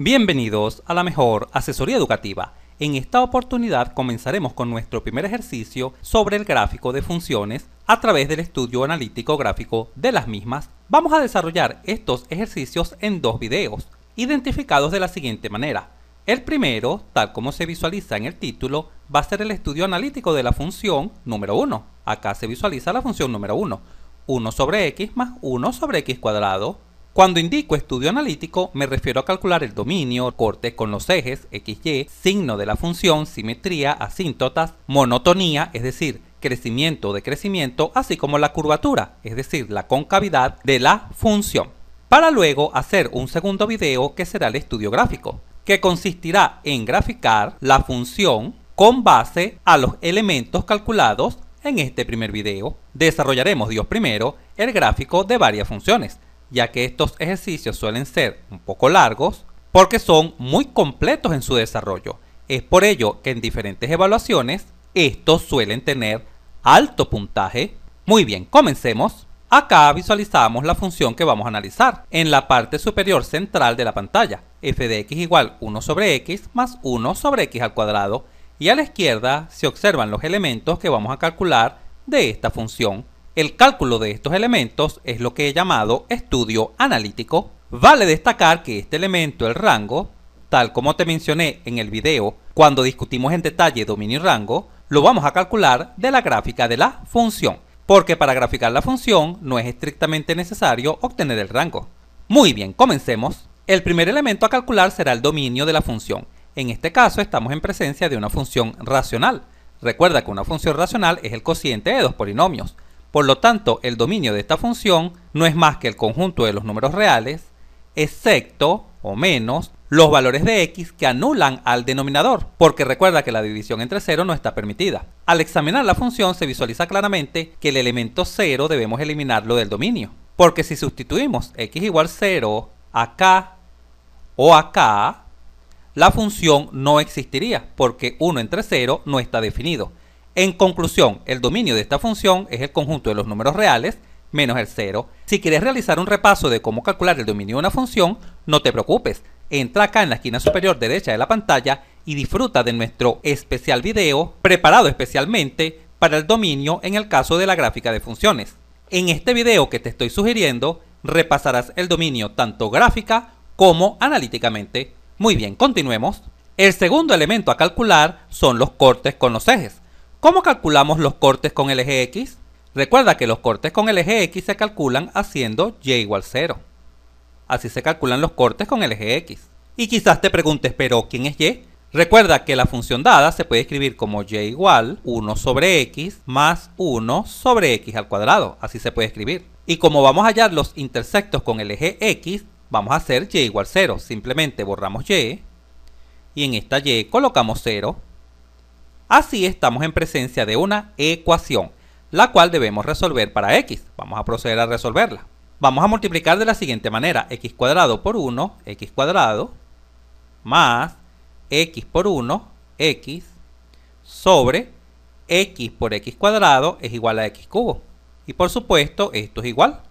Bienvenidos a la mejor asesoría educativa. En esta oportunidad comenzaremos con nuestro primer ejercicio sobre el gráfico de funciones a través del estudio analítico gráfico de las mismas. Vamos a desarrollar estos ejercicios en dos videos, identificados de la siguiente manera. El primero, tal como se visualiza en el título, va a ser el estudio analítico de la función número 1. Acá se visualiza la función número 1, 1 sobre x más 1 sobre x cuadrado. Cuando indico estudio analítico, me refiero a calcular el dominio, corte con los ejes, x, y, signo de la función, simetría, asíntotas, monotonía, es decir, crecimiento o decrecimiento, así como la curvatura, es decir, la concavidad de la función. Para luego hacer un segundo video que será el estudio gráfico, que consistirá en graficar la función con base a los elementos calculados en este primer video. Desarrollaremos, Dios primero, el gráfico de varias funciones, ya que estos ejercicios suelen ser un poco largos porque son muy completos en su desarrollo. Es por ello que en diferentes evaluaciones estos suelen tener alto puntaje. Muy bien, comencemos. Acá visualizamos la función que vamos a analizar. En la parte superior central de la pantalla, f de x igual 1 sobre x más 1 sobre x al cuadrado, y a la izquierda se observan los elementos que vamos a calcular de esta función. El cálculo de estos elementos es lo que he llamado estudio analítico. Vale destacar que este elemento, el rango, tal como te mencioné en el video cuando discutimos en detalle dominio y rango, lo vamos a calcular de la gráfica de la función, porque para graficar la función no es estrictamente necesario obtener el rango. Muy bien, comencemos. El primer elemento a calcular será el dominio de la función. En este caso estamos en presencia de una función racional. Recuerda que una función racional es el cociente de dos polinomios. Por lo tanto, el dominio de esta función no es más que el conjunto de los números reales, excepto o menos los valores de x que anulan al denominador, porque recuerda que la división entre 0 no está permitida. Al examinar la función se visualiza claramente que el elemento 0 debemos eliminarlo del dominio, porque si sustituimos x igual 0 acá o acá, la función no existiría, porque 1 entre 0 no está definido. En conclusión, el dominio de esta función es el conjunto de los números reales menos el 0. Si quieres realizar un repaso de cómo calcular el dominio de una función, no te preocupes. Entra acá en la esquina superior derecha de la pantalla y disfruta de nuestro especial video preparado especialmente para el dominio en el caso de la gráfica de funciones. En este video que te estoy sugiriendo, repasarás el dominio tanto gráfica como analíticamente. Muy bien, continuemos. El segundo elemento a calcular son los cortes con los ejes. ¿Cómo calculamos los cortes con el eje X? Recuerda que los cortes con el eje X se calculan haciendo y igual 0. Así se calculan los cortes con el eje X. Y quizás te preguntes, ¿pero quién es Y? Recuerda que la función dada se puede escribir como y igual 1 sobre x más 1 sobre x al cuadrado. Así se puede escribir. Y como vamos a hallar los intersectos con el eje X, vamos a hacer y igual 0. Simplemente borramos y en esta y colocamos 0. Así estamos en presencia de una ecuación, la cual debemos resolver para x. Vamos a proceder a resolverla. Vamos a multiplicar de la siguiente manera: x cuadrado por 1, x cuadrado, más x por 1, x, sobre x por x cuadrado es igual a x cubo. Y por supuesto, esto es igual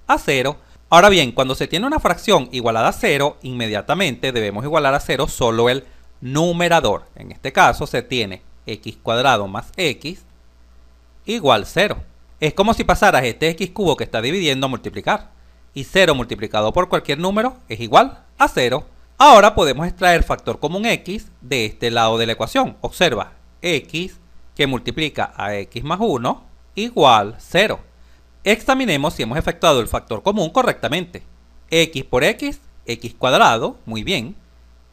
a 0. Ahora bien, cuando se tiene una fracción igualada a 0, inmediatamente debemos igualar a 0 solo el numerador. En este caso se tiene x cuadrado más x igual 0. Es como si pasaras este x cubo que está dividiendo a multiplicar. Y 0 multiplicado por cualquier número es igual a 0. Ahora podemos extraer factor común x de este lado de la ecuación. Observa, x que multiplica a x más 1 igual 0. Examinemos si hemos efectuado el factor común correctamente. X por x, x cuadrado, muy bien.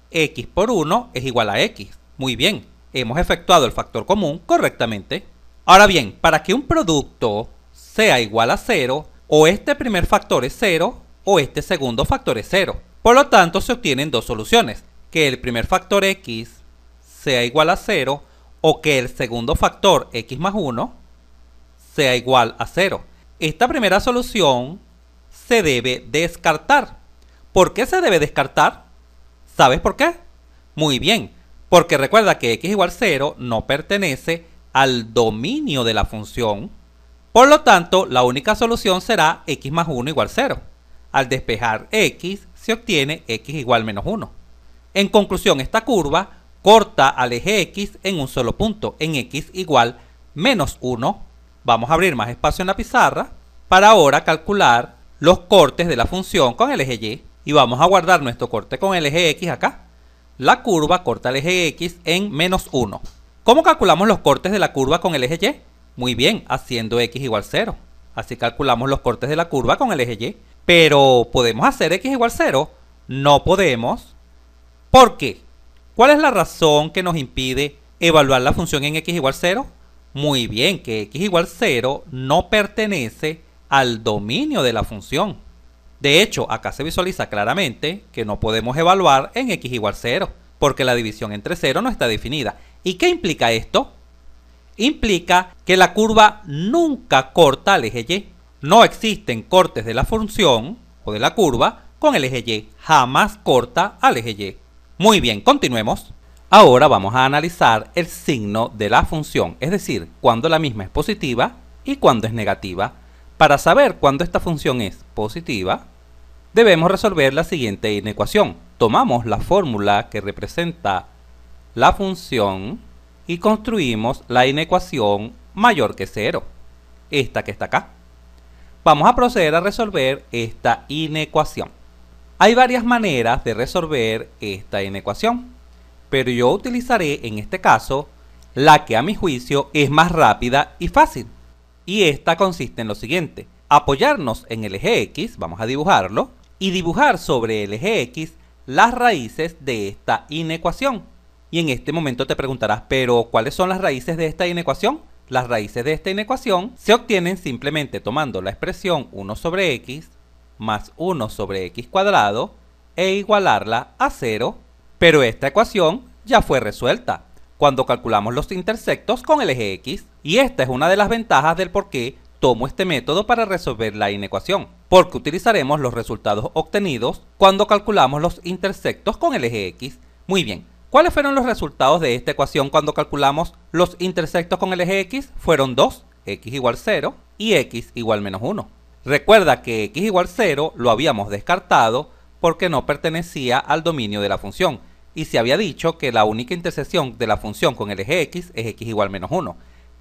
X por 1 es igual a x, muy bien. Hemos efectuado el factor común correctamente. Ahora bien, para que un producto sea igual a 0, o este primer factor es 0, o este segundo factor es 0. Por lo tanto, se obtienen dos soluciones: que el primer factor x sea igual a 0, o que el segundo factor x más 1 sea igual a 0. Esta primera solución se debe descartar. ¿Por qué se debe descartar? ¿Sabes por qué? Muy bien. Porque recuerda que x igual 0 no pertenece al dominio de la función. Por lo tanto, la única solución será x más 1 igual 0. Al despejar x, se obtiene x igual menos 1. En conclusión, esta curva corta al eje X en un solo punto, en X igual menos 1. Vamos a abrir más espacio en la pizarra para ahora calcular los cortes de la función con el eje Y. Y vamos a guardar nuestro corte con el eje X acá. La curva corta el eje X en menos 1. ¿Cómo calculamos los cortes de la curva con el eje Y? Muy bien, haciendo X igual 0. Así calculamos los cortes de la curva con el eje Y. Pero, ¿podemos hacer X igual 0? No podemos. ¿Por qué? ¿Cuál es la razón que nos impide evaluar la función en X igual 0? Muy bien, que X igual 0 no pertenece al dominio de la función. De hecho, acá se visualiza claramente que no podemos evaluar en X igual 0, porque la división entre 0 no está definida. ¿Y qué implica esto? Implica que la curva nunca corta al eje Y. No existen cortes de la función o de la curva con el eje Y. Jamás corta al eje Y. Muy bien, continuemos. Ahora vamos a analizar el signo de la función, es decir, cuando la misma es positiva y cuando es negativa. Para saber cuándo esta función es positiva, debemos resolver la siguiente inecuación. Tomamos la fórmula que representa la función y construimos la inecuación mayor que 0, esta que está acá. Vamos a proceder a resolver esta inecuación. Hay varias maneras de resolver esta inecuación, pero yo utilizaré en este caso la que a mi juicio es más rápida y fácil. Y esta consiste en lo siguiente: apoyarnos en el eje X, vamos a dibujarlo, y dibujar sobre el eje X las raíces de esta inecuación. Y en este momento te preguntarás, ¿pero cuáles son las raíces de esta inecuación? Las raíces de esta inecuación se obtienen simplemente tomando la expresión 1 sobre x más 1 sobre x cuadrado e igualarla a 0, pero esta ecuación ya fue resuelta cuando calculamos los intersectos con el eje X, y esta es una de las ventajas del por qué tomo este método para resolver la inecuación, porque utilizaremos los resultados obtenidos cuando calculamos los intersectos con el eje X. Muy bien, ¿cuáles fueron los resultados de esta ecuación cuando calculamos los intersectos con el eje X? Fueron 2, x igual 0 y x igual menos 1. Recuerda que x igual 0 lo habíamos descartado porque no pertenecía al dominio de la función, y se había dicho que la única intersección de la función con el eje X es x igual menos 1.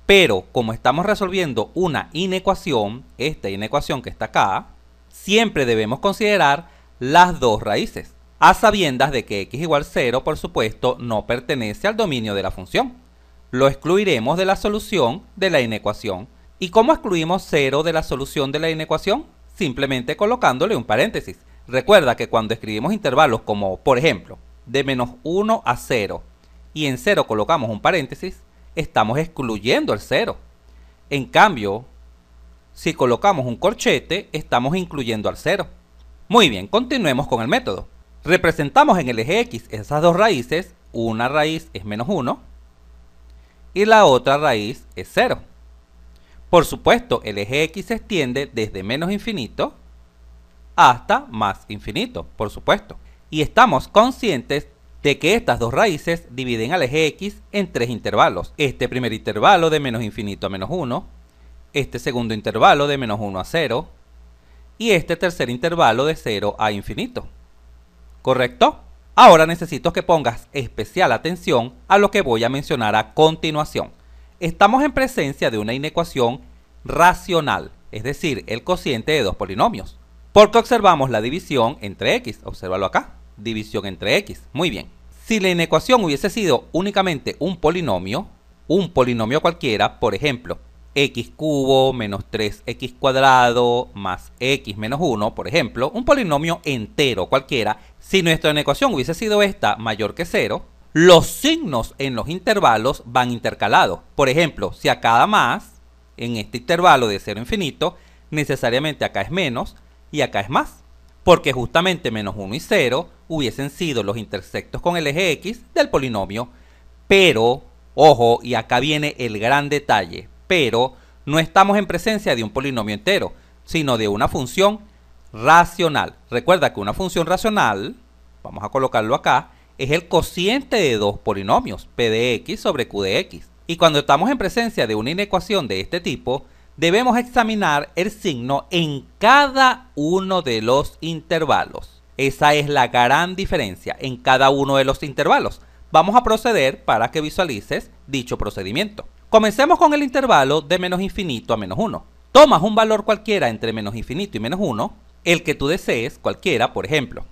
Pero como estamos resolviendo una inecuación, esta inecuación que está acá, siempre debemos considerar las dos raíces, a sabiendas de que x igual 0, por supuesto, no pertenece al dominio de la función. Lo excluiremos de la solución de la inecuación. ¿Y cómo excluimos 0 de la solución de la inecuación? Simplemente colocándole un paréntesis. Recuerda que cuando escribimos intervalos como, por ejemplo, de menos 1 a 0, y en 0 colocamos un paréntesis, estamos excluyendo el 0. En cambio, si colocamos un corchete, estamos incluyendo al 0. Muy bien, continuemos con el método. Representamos en el eje X esas dos raíces, una raíz es menos 1 y la otra raíz es 0. Por supuesto, el eje X se extiende desde menos infinito hasta más infinito, por supuesto. Y estamos conscientes de que estas dos raíces dividen al eje X en tres intervalos. Este primer intervalo de menos infinito a menos 1, este segundo intervalo de menos 1 a 0 y este tercer intervalo de 0 a infinito. ¿Correcto? Ahora necesito que pongas especial atención a lo que voy a mencionar a continuación. Estamos en presencia de una inecuación racional, es decir, el cociente de dos polinomios, porque observamos la división entre x. Obsérvalo acá, división entre x. Muy bien. Si la inecuación hubiese sido únicamente un polinomio cualquiera, por ejemplo, x cubo menos 3x cuadrado más x menos 1, por ejemplo, un polinomio entero cualquiera, si nuestra inecuación hubiese sido esta mayor que 0, los signos en los intervalos van intercalados. Por ejemplo, si acá da más, en este intervalo de 0 a infinito, necesariamente acá es menos y acá es más, porque justamente menos 1 y 0 hubiesen sido los intersectos con el eje X del polinomio. Pero, ojo, y acá viene el gran detalle, pero no estamos en presencia de un polinomio entero, sino de una función racional. Recuerda que una función racional, vamos a colocarlo acá, es el cociente de dos polinomios, p de x sobre q de x. Y cuando estamos en presencia de una inecuación de este tipo, debemos examinar el signo en cada uno de los intervalos. Esa es la gran diferencia en cada uno de los intervalos. Vamos a proceder para que visualices dicho procedimiento. Comencemos con el intervalo de menos infinito a menos 1. Tomas un valor cualquiera entre menos infinito y menos 1, el que tú desees, cualquiera, por ejemplo.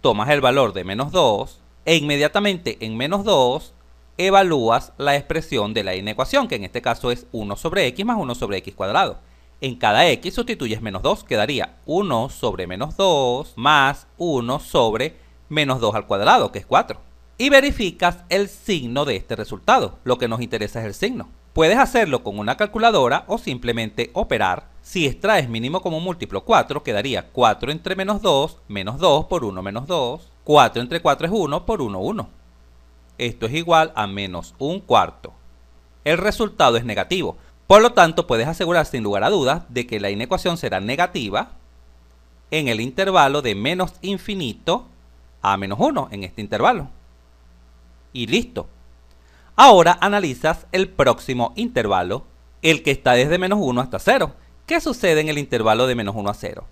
Tomas el valor de menos 2 e inmediatamente en menos 2 evalúas la expresión de la inecuación, que en este caso es 1 sobre x más 1 sobre x cuadrado. En cada x sustituyes menos 2, quedaría 1 sobre menos 2 más 1 sobre menos 2 al cuadrado, que es 4. Y verificas el signo de este resultado. Lo que nos interesa es el signo. Puedes hacerlo con una calculadora o simplemente operar. Si extraes mínimo común múltiplo 4, quedaría 4 entre menos 2 por 1 menos 2. 4 entre 4 es 1 por 1, 1. Esto es igual a menos un cuarto. El resultado es negativo. Por lo tanto, puedes asegurar sin lugar a dudas de que la inecuación será negativa en el intervalo de menos infinito a menos 1, en este intervalo. Y listo. Ahora analizas el próximo intervalo, el que está desde menos 1 hasta 0. ¿Qué sucede en el intervalo de menos 1 a 0?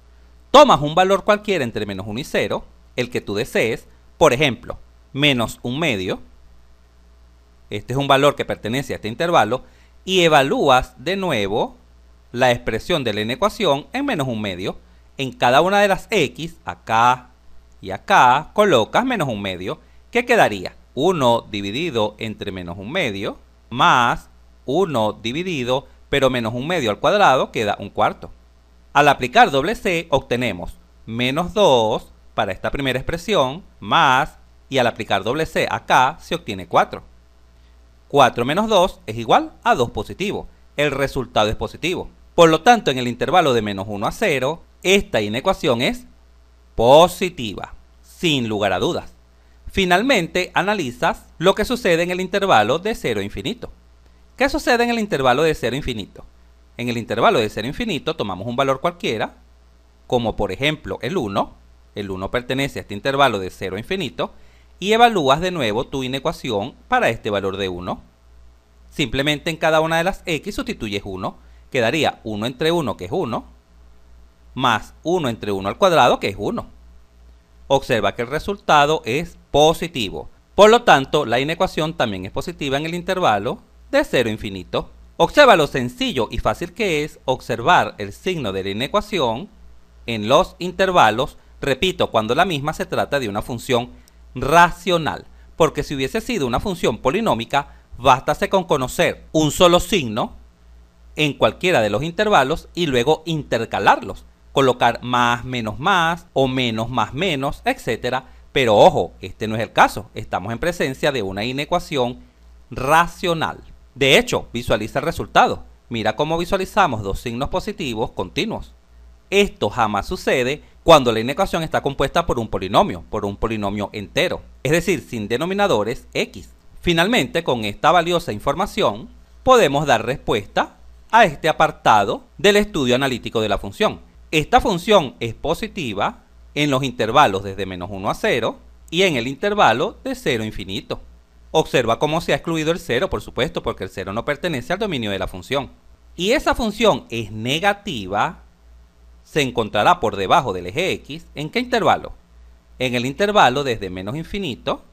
Tomas un valor cualquiera entre menos 1 y 0, el que tú desees, por ejemplo, menos un medio. Este es un valor que pertenece a este intervalo, y evalúas de nuevo la expresión de la inecuación en menos un medio. En cada una de las x, acá y acá, colocas menos un medio, que quedaría 1 dividido entre menos un medio, más 1 dividido, pero menos un medio al cuadrado queda un cuarto. Al aplicar doble C obtenemos menos 2 para esta primera expresión, más, y al aplicar doble C acá se obtiene 4. 4 menos 2 es igual a 2 positivo. El resultado es positivo. Por lo tanto, en el intervalo de menos 1 a 0, esta inecuación es positiva, sin lugar a dudas. Finalmente, analizas lo que sucede en el intervalo de 0 a infinito. ¿Qué sucede en el intervalo de 0 a infinito? En el intervalo de 0 a infinito tomamos un valor cualquiera, como por ejemplo el 1. El 1 pertenece a este intervalo de 0 a infinito, y evalúas de nuevo tu inecuación para este valor de 1. Simplemente en cada una de las x sustituyes 1. Quedaría 1 entre 1, que es 1, más 1 entre 1 al cuadrado, que es 1. Observa que el resultado es positivo. Por lo tanto, la inecuación también es positiva en el intervalo de 0 a infinito. Observa lo sencillo y fácil que es observar el signo de la inecuación en los intervalos, repito, cuando la misma se trata de una función racional, porque si hubiese sido una función polinómica, bastase con conocer un solo signo en cualquiera de los intervalos y luego intercalarlos, colocar más o menos más menos, etc. Pero ojo, este no es el caso, estamos en presencia de una inecuación racional. De hecho, visualiza el resultado. Mira cómo visualizamos dos signos positivos continuos. Esto jamás sucede cuando la inecuación está compuesta por un polinomio entero, es decir, sin denominadores x. Finalmente, con esta valiosa información, podemos dar respuesta a este apartado del estudio analítico de la función. Esta función es positiva en los intervalos desde menos 1 a 0 y en el intervalo de 0 a infinito. Observa cómo se ha excluido el 0, por supuesto, porque el 0 no pertenece al dominio de la función. Y esa función es negativa, se encontrará por debajo del eje x. ¿En qué intervalo? En el intervalo desde menos infinito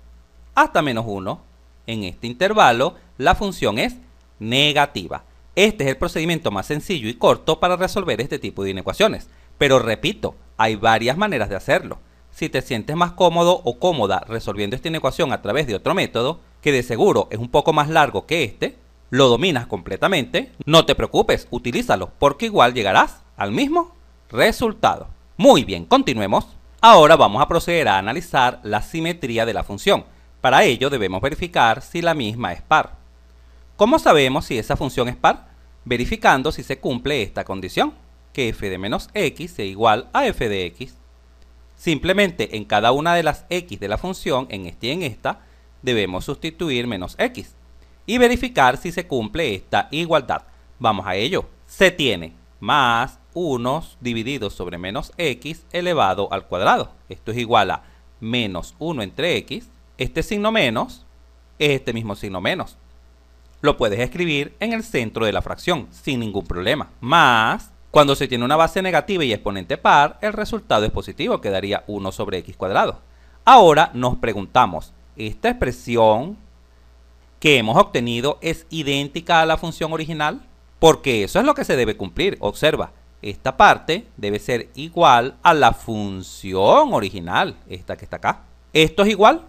hasta menos 1. En este intervalo la función es negativa. Este es el procedimiento más sencillo y corto para resolver este tipo de inecuaciones. Pero repito, hay varias maneras de hacerlo. Si te sientes más cómodo o cómoda resolviendo esta inecuación a través de otro método, que de seguro es un poco más largo que este, lo dominas completamente, no te preocupes, utilízalo, porque igual llegarás al mismo resultado. Muy bien, continuemos. Ahora vamos a proceder a analizar la simetría de la función. Para ello debemos verificar si la misma es par. ¿Cómo sabemos si esa función es par? Verificando si se cumple esta condición, que f de menos x sea igual a f de x. Simplemente en cada una de las x de la función, en esta y en esta, debemos sustituir menos x y verificar si se cumple esta igualdad. Vamos a ello. Se tiene más 1 dividido sobre menos x elevado al cuadrado. Esto es igual a menos 1 entre x. Este signo menos es este mismo signo menos. Lo puedes escribir en el centro de la fracción sin ningún problema. Más Cuando se tiene una base negativa y exponente par, el resultado es positivo, quedaría 1 sobre x cuadrado. Ahora nos preguntamos, ¿esta expresión que hemos obtenido es idéntica a la función original? Porque eso es lo que se debe cumplir. Observa, esta parte debe ser igual a la función original, esta que está acá. ¿Esto es igual?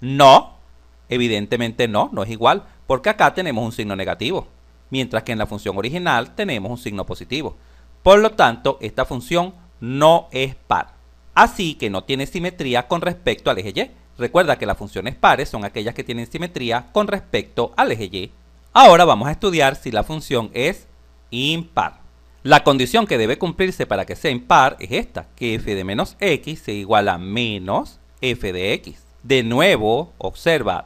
No, evidentemente no es igual, porque acá tenemos un signo negativo, mientras que en la función original tenemos un signo positivo. Por lo tanto, esta función no es par, así que no tiene simetría con respecto al eje Y. Recuerda que las funciones pares son aquellas que tienen simetría con respecto al eje Y. Ahora vamos a estudiar si la función es impar. La condición que debe cumplirse para que sea impar es esta, que f de menos x sea igual a menos f de x. De nuevo, observa,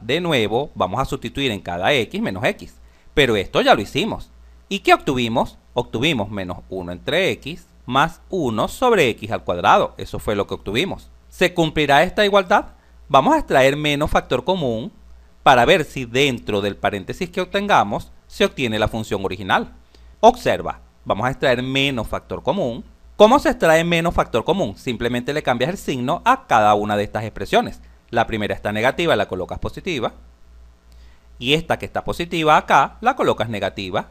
vamos a sustituir en cada x menos x. Pero esto ya lo hicimos. ¿Y qué obtuvimos? Obtuvimos menos 1 entre x más 1 sobre x al cuadrado. Eso fue lo que obtuvimos. ¿Se cumplirá esta igualdad? Vamos a extraer menos factor común para ver si dentro del paréntesis que obtengamos se obtiene la función original. Observa, vamos a extraer menos factor común. ¿Cómo se extrae menos factor común? Simplemente le cambias el signo a cada una de estas expresiones. La primera está negativa, la colocas positiva. Y esta que está positiva acá, la colocas negativa.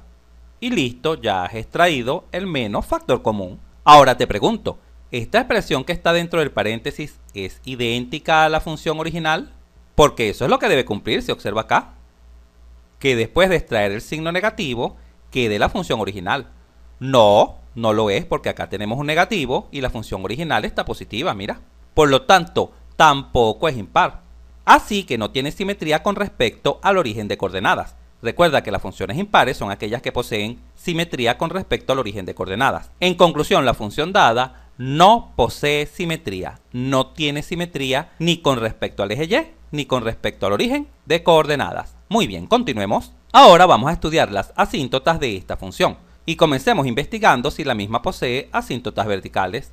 Y listo, ya has extraído el menos factor común. Ahora te pregunto, ¿esta expresión que está dentro del paréntesis es idéntica a la función original? Porque eso es lo que debe cumplirse, observa acá. Que después de extraer el signo negativo, quede la función original. No lo es, porque acá tenemos un negativo y la función original está positiva, mira. Por lo tanto, tampoco es impar. Así que no tiene simetría con respecto al origen de coordenadas. Recuerda que las funciones impares son aquellas que poseen simetría con respecto al origen de coordenadas. En conclusión, la función dada no posee simetría, no tiene simetría ni con respecto al eje Y, ni con respecto al origen de coordenadas. Muy bien, continuemos. Ahora vamos a estudiar las asíntotas de esta función y comencemos investigando si la misma posee asíntotas verticales.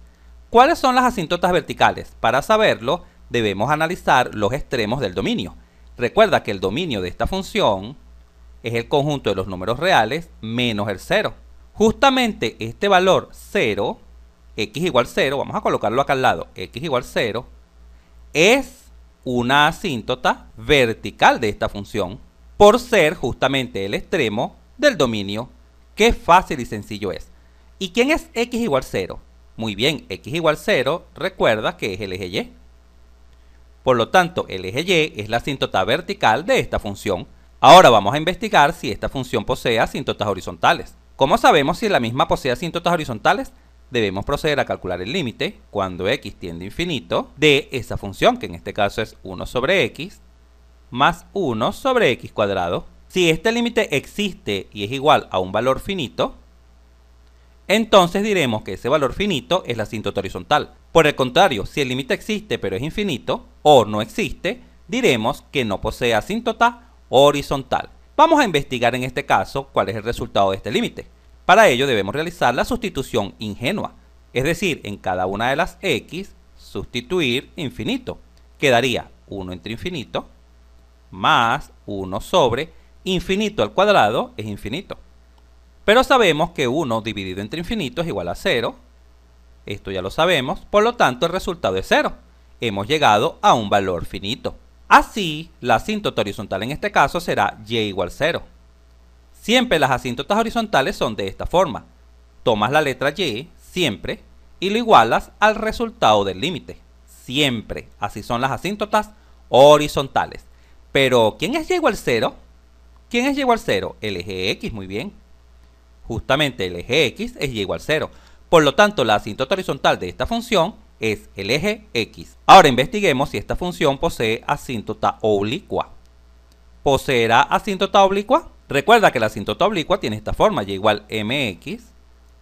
¿Cuáles son las asíntotas verticales? Para saberlo, debemos analizar los extremos del dominio. Recuerda que el dominio de esta función es el conjunto de los números reales menos el 0. Justamente este valor 0, x igual 0, vamos a colocarlo acá al lado, x igual 0, es una asíntota vertical de esta función, por ser justamente el extremo del dominio. Qué fácil y sencillo es. ¿Y quién es x igual 0? Muy bien, x igual 0, recuerda que es el eje Y. Por lo tanto, el eje Y es la asíntota vertical de esta función. Ahora vamos a investigar si esta función posee asíntotas horizontales. ¿Cómo sabemos si la misma posee asíntotas horizontales? Debemos proceder a calcular el límite, cuando x tiende a infinito, de esa función, que en este caso es 1 sobre x, más 1 sobre x cuadrado. Si este límite existe y es igual a un valor finito, entonces diremos que ese valor finito es la asíntota horizontal. Por el contrario, si el límite existe pero es infinito, o no existe, diremos que no posee asíntota horizontal. Vamos a investigar en este caso cuál es el resultado de este límite. Para ello debemos realizar la sustitución ingenua, es decir, en cada una de las x, sustituir infinito. Quedaría 1 entre infinito, más 1 sobre infinito al cuadrado es infinito. Pero sabemos que 1 dividido entre infinito es igual a 0. Esto ya lo sabemos, por lo tanto el resultado es 0. Hemos llegado a un valor finito. Así, la asíntota horizontal en este caso será y igual 0. Siempre las asíntotas horizontales son de esta forma. Tomas la letra y, siempre, y lo igualas al resultado del límite. Siempre. Así son las asíntotas horizontales. Pero, ¿quién es y igual 0? ¿Quién es y igual 0? El eje x, muy bien. Justamente el eje x es y igual 0. Por lo tanto, la asíntota horizontal de esta función es el eje x. Ahora investiguemos si esta función posee asíntota oblicua. ¿Poseerá asíntota oblicua? Recuerda que la asíntota oblicua tiene esta forma, y igual mx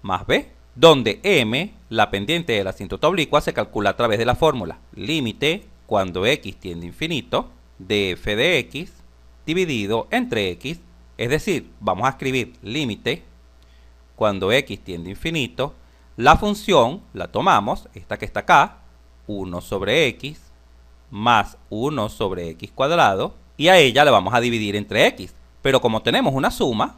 más b, donde m, la pendiente de la asíntota oblicua, se calcula a través de la fórmula límite cuando x tiende a infinito de f de x dividido entre x, es decir, vamos a escribir límite cuando x tiende a infinito. La función la tomamos, esta que está acá, 1 sobre x más 1 sobre x cuadrado, y a ella la vamos a dividir entre x. Pero como tenemos una suma,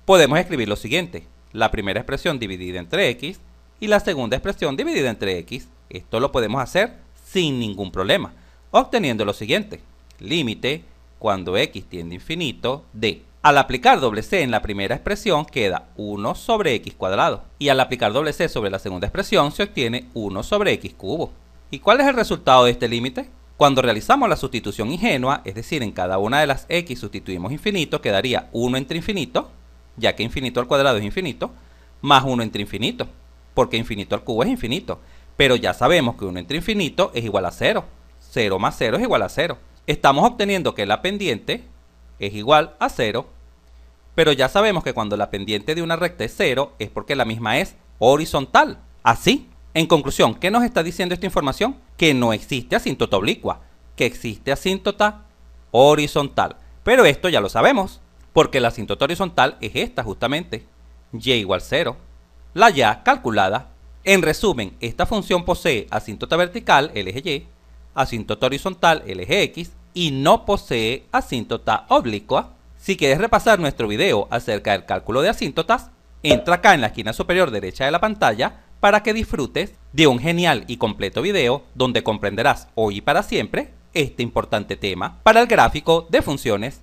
podemos escribir lo siguiente. la primera expresión dividida entre x y la segunda expresión dividida entre x. Esto lo podemos hacer sin ningún problema, obteniendo lo siguiente: límite cuando x tiende a infinito de. Al aplicar doble c en la primera expresión queda 1 sobre x cuadrado, y al aplicar doble c sobre la segunda expresión se obtiene 1 sobre x cubo. ¿Y cuál es el resultado de este límite? Cuando realizamos la sustitución ingenua, es decir, en cada una de las x sustituimos infinito, quedaría 1 entre infinito, ya que infinito al cuadrado es infinito, más 1 entre infinito, porque infinito al cubo es infinito. Pero ya sabemos que 1 entre infinito es igual a 0. 0 más 0 es igual a 0. Estamos obteniendo que la pendiente es igual a 0, pero ya sabemos que cuando la pendiente de una recta es 0 es porque la misma es horizontal. Así, en conclusión, ¿qué nos está diciendo esta información? Que no existe asíntota oblicua, que existe asíntota horizontal. Pero esto ya lo sabemos, porque la asíntota horizontal es esta justamente, y igual 0, la ya calculada. En resumen, esta función posee asíntota vertical, el eje y, asíntota horizontal, el eje x, y no posee asíntota oblicua. Si quieres repasar nuestro video acerca del cálculo de asíntotas, entra acá en la esquina superior derecha de la pantalla para que disfrutes de un genial y completo video donde comprenderás hoy y para siempre este importante tema para el gráfico de funciones.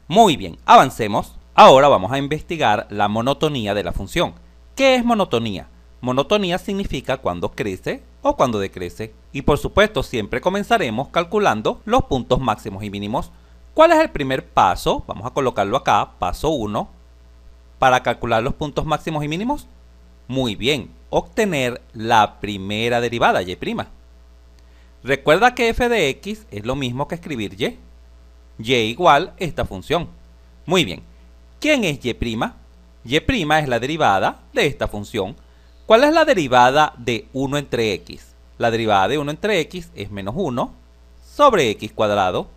Muy bien, avancemos. Ahora vamos a investigar la monotonía de la función. ¿Qué es monotonía? Monotonía significa cuando crece o cuando decrece. Y por supuesto siempre comenzaremos calculando los puntos máximos y mínimos. ¿Cuál es el primer paso? Vamos a colocarlo acá, paso 1, para calcular los puntos máximos y mínimos. Muy bien, obtener la primera derivada, y'. Recuerda que f de x es lo mismo que escribir y. Y igual esta función. Muy bien, ¿quién es y'? Y' es la derivada de esta función. ¿Cuál es la derivada de 1 entre x? La derivada de 1 entre x es menos 1 sobre x cuadrado.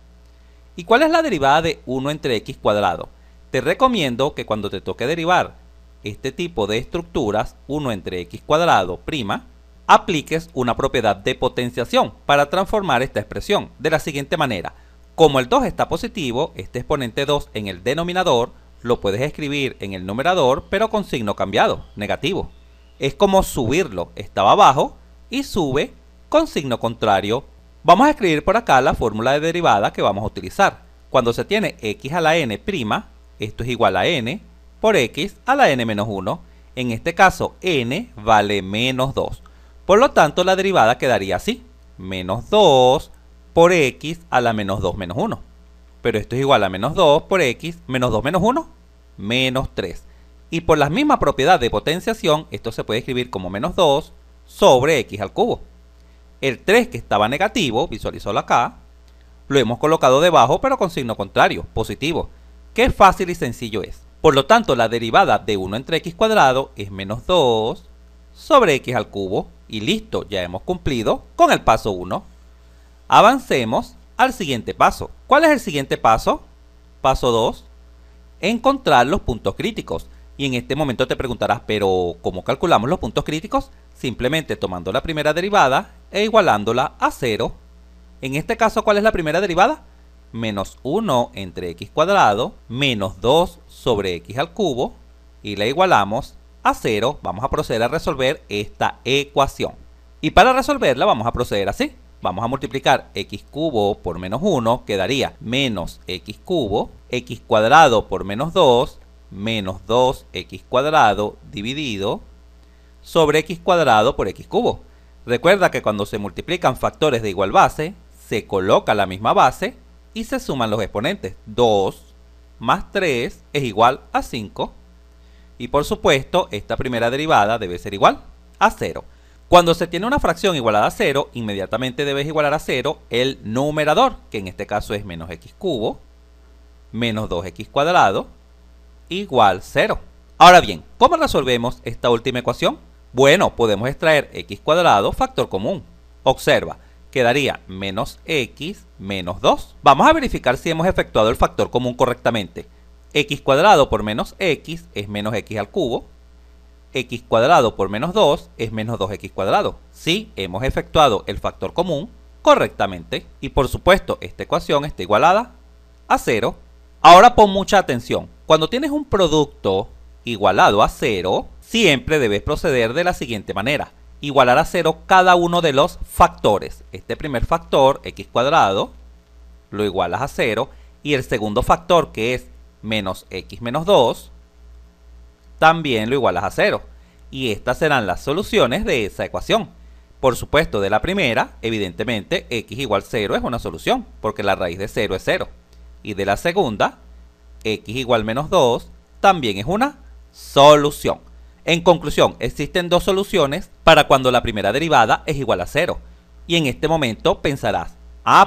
¿Y cuál es la derivada de 1 entre x cuadrado? Te recomiendo que cuando te toque derivar este tipo de estructuras, 1 entre x cuadrado', apliques una propiedad de potenciación para transformar esta expresión de la siguiente manera. Como el 2 está positivo, este exponente 2 en el denominador lo puedes escribir en el numerador, pero con signo cambiado, negativo. Es como subirlo, estaba abajo y sube con signo contrario. Vamos a escribir por acá la fórmula de derivada que vamos a utilizar. Cuando se tiene x a la n', esto es igual a n por x a la n menos 1. En este caso, n vale menos 2. Por lo tanto, la derivada quedaría así. Menos 2 por x a la menos 2 menos 1. Pero esto es igual a menos 2 por x menos 2 menos 1, menos 3. Y por la misma propiedad de potenciación, esto se puede escribir como menos 2 sobre x al cubo. El 3 que estaba negativo, visualízalo acá, lo hemos colocado debajo pero con signo contrario, positivo. Qué fácil y sencillo es. Por lo tanto, la derivada de 1 entre x cuadrado es menos 2 sobre x al cubo. Y listo, ya hemos cumplido con el paso 1. Avancemos al siguiente paso. ¿Cuál es el siguiente paso? Paso 2. Encontrar los puntos críticos. Y en este momento te preguntarás, ¿pero cómo calculamos los puntos críticos? Simplemente tomando la primera derivada e igualándola a 0. En este caso, ¿cuál es la primera derivada? Menos 1 entre x cuadrado menos 2 sobre x al cubo, y la igualamos a 0. Vamos a proceder a resolver esta ecuación. Y para resolverla vamos a proceder así. Vamos a multiplicar x cubo por menos 1, quedaría menos x cubo, x cuadrado por menos 2, menos 2x cuadrado dividido sobre x cuadrado por x cubo. Recuerda que cuando se multiplican factores de igual base, se coloca la misma base y se suman los exponentes. 2 más 3 es igual a 5. Y por supuesto, esta primera derivada debe ser igual a 0. Cuando se tiene una fracción igualada a 0, inmediatamente debes igualar a 0 el numerador, que en este caso es menos x cubo, menos 2x cuadrado, igual 0. Ahora bien, ¿cómo resolvemos esta última ecuación? Bueno, podemos extraer x cuadrado factor común. Observa, quedaría menos x menos 2. Vamos a verificar si hemos efectuado el factor común correctamente. X cuadrado por menos x es menos x al cubo. X cuadrado por menos 2 es menos 2x cuadrado. Sí, hemos efectuado el factor común correctamente. Y por supuesto, esta ecuación está igualada a 0. Ahora pon mucha atención. Cuando tienes un producto igualado a 0, siempre debes proceder de la siguiente manera. Igualar a 0 cada uno de los factores. Este primer factor, x cuadrado, lo igualas a 0. Y el segundo factor, que es menos x menos 2, también lo igualas a 0. Y estas serán las soluciones de esa ecuación. Por supuesto, de la primera, evidentemente, x igual 0 es una solución, porque la raíz de 0 es 0. Y de la segunda, x igual menos 2, también es una solución. En conclusión, existen dos soluciones para cuando la primera derivada es igual a 0. Y en este momento pensarás,